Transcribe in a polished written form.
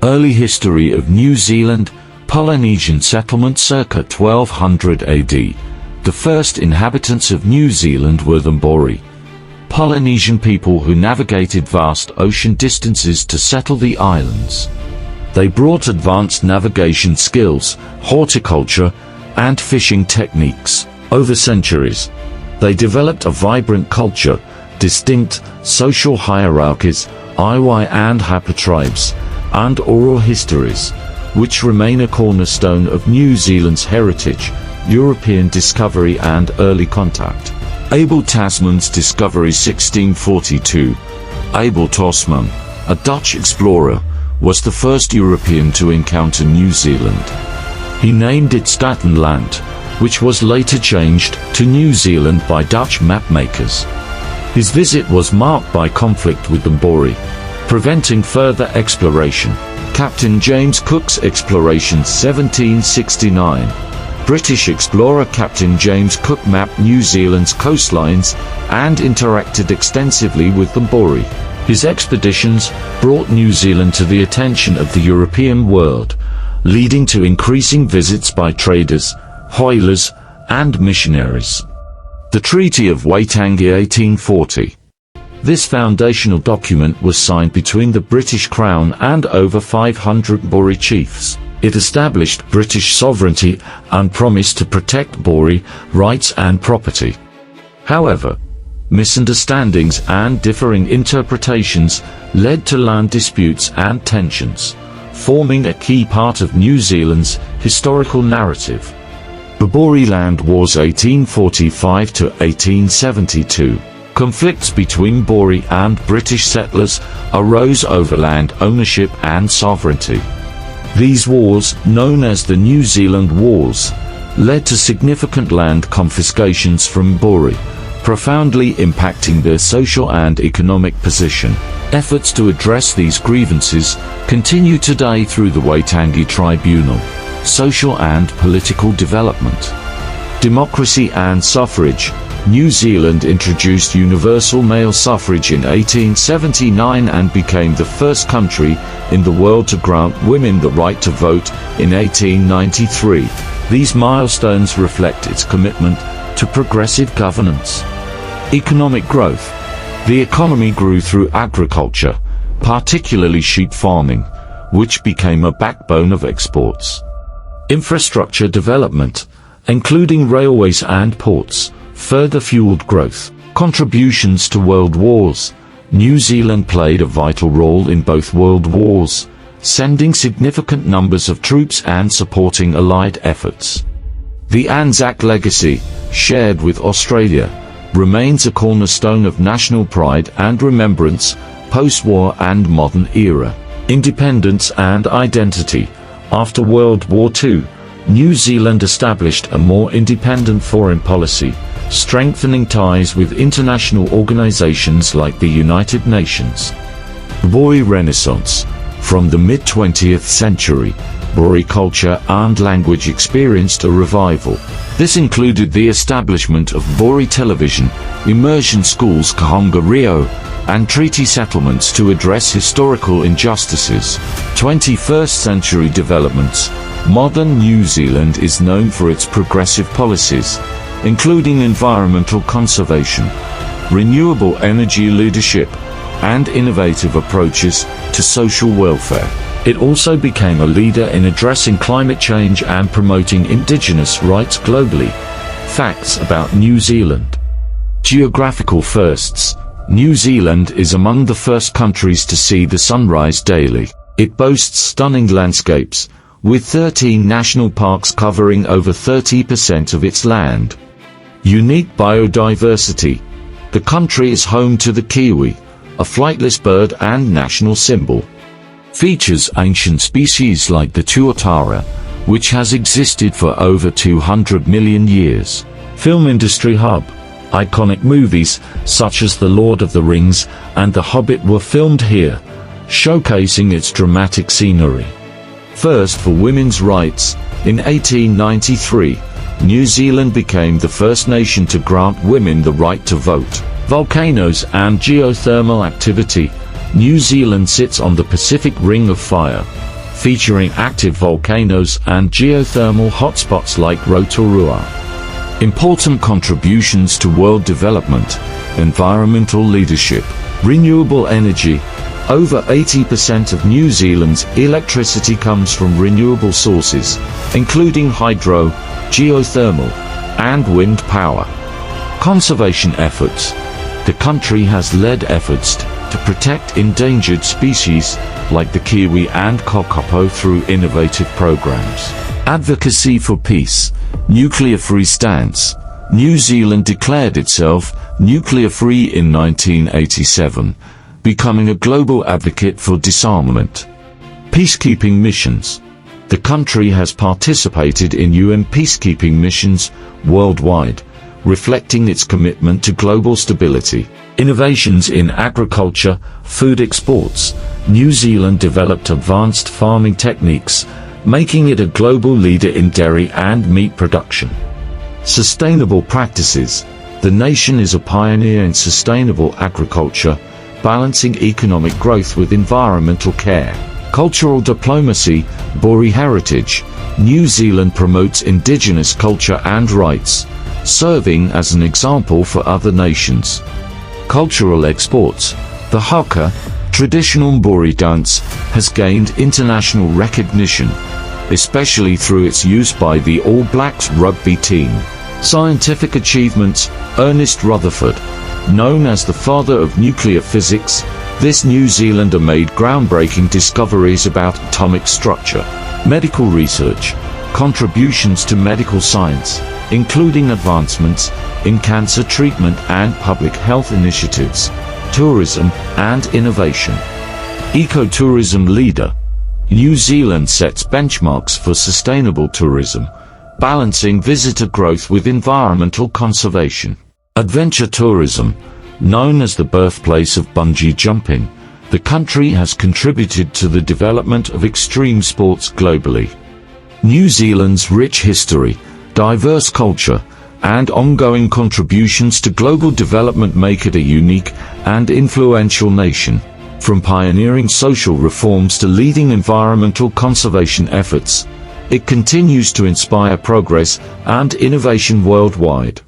Early history of New Zealand. Polynesian settlement circa 1200 AD. The first inhabitants of New Zealand were the Maori, Polynesian people who navigated vast ocean distances to settle the islands. They brought advanced navigation skills, horticulture, and fishing techniques. Over centuries, they developed a vibrant culture, distinct social hierarchies, iwi and hapa tribes, and oral histories, which remain a cornerstone of New Zealand's heritage, European discovery and early contact. Abel Tasman's discovery 1642. Abel Tasman, a Dutch explorer, was the first European to encounter New Zealand. He named it Statenland, which was later changed to New Zealand by Dutch mapmakers. His visit was marked by conflict with the Maori, preventing further exploration. Captain James Cook's exploration 1769. British explorer Captain James Cook mapped New Zealand's coastlines and interacted extensively with the Maori. His expeditions brought New Zealand to the attention of the European world, leading to increasing visits by traders, whalers, and missionaries. The Treaty of Waitangi 1840. This foundational document was signed between the British Crown and over 500 Maori chiefs. It established British sovereignty and promised to protect Maori rights and property. However, misunderstandings and differing interpretations led to land disputes and tensions, forming a key part of New Zealand's historical narrative. The Maori Land Wars 1845 to 1872. Conflicts between Maori and British settlers arose over land ownership and sovereignty. These wars, known as the New Zealand Wars, led to significant land confiscations from Maori, profoundly impacting their social and economic position. Efforts to address these grievances continue today through the Waitangi Tribunal. Social and political development. Democracy and suffrage. New Zealand introduced universal male suffrage in 1879 and became the first country in the world to grant women the right to vote in 1893. These milestones reflect its commitment to progressive governance. Economic growth. The economy grew through agriculture, particularly sheep farming, which became a backbone of exports. Infrastructure development, including railways and ports, further fueled growth. Contributions to world wars. New Zealand played a vital role in both world wars, sending significant numbers of troops and supporting Allied efforts. The Anzac legacy, shared with Australia, remains a cornerstone of national pride and remembrance, post-war and modern era. Independence and identity. After World War II, New Zealand established a more independent foreign policy, strengthening ties with international organizations like the United Nations. Maori Renaissance. From the mid-20th century, Maori culture and language experienced a revival. This included the establishment of Maori television, immersion schools Kahonga Rio, and treaty settlements to address historical injustices. 21st century developments. Modern New Zealand is known for its progressive policies, including environmental conservation, renewable energy leadership, and innovative approaches to social welfare. It also became a leader in addressing climate change and promoting indigenous rights globally. Facts about New Zealand. Geographical firsts. New Zealand is among the first countries to see the sunrise daily. It boasts stunning landscapes, with 13 national parks covering over 30% of its land. Unique biodiversity. The country is home to the kiwi, a flightless bird and national symbol. Features ancient species like the tuatara, which has existed for over 200 million years. Film industry hub. Iconic movies, such as The Lord of the Rings and The Hobbit, were filmed here, showcasing its dramatic scenery. First for women's rights. In 1893, New Zealand became the first nation to grant women the right to vote. Volcanoes and geothermal activity. New Zealand sits on the Pacific Ring of Fire, featuring active volcanoes and geothermal hotspots like Rotorua. Important contributions to world development: environmental leadership, renewable energy. Over 80% of New Zealand's electricity comes from renewable sources, including hydro, geothermal, and wind power. Conservation efforts. The country has led efforts to protect endangered species like the kiwi and kakapo through innovative programs. Advocacy for peace. Nuclear-free stance. New Zealand declared itself nuclear-free in 1987, becoming a global advocate for disarmament. Peacekeeping missions. The country has participated in UN peacekeeping missions worldwide, reflecting its commitment to global stability. Innovations in agriculture, food exports. New Zealand developed advanced farming techniques, making it a global leader in dairy and meat production. Sustainable practices. The nation is a pioneer in sustainable agriculture, balancing economic growth with environmental care. Cultural diplomacy. Bori heritage. New Zealand promotes indigenous culture and rights, serving as an example for other nations. Cultural exports. The haka, traditional Bori dance, has gained international recognition, especially through its use by the All Blacks rugby team. Scientific achievements. Ernest Rutherford, known as the father of nuclear physics, this New Zealander made groundbreaking discoveries about atomic structure. Medical research. Contributions to medical science, including advancements in cancer treatment and public health initiatives. Tourism and innovation. Ecotourism leader. New Zealand sets benchmarks for sustainable tourism, balancing visitor growth with environmental conservation. Adventure tourism. Known as the birthplace of bungee jumping, the country has contributed to the development of extreme sports globally. New Zealand's rich history, diverse culture, and ongoing contributions to global development make it a unique and influential nation. From pioneering social reforms to leading environmental conservation efforts, it continues to inspire progress and innovation worldwide.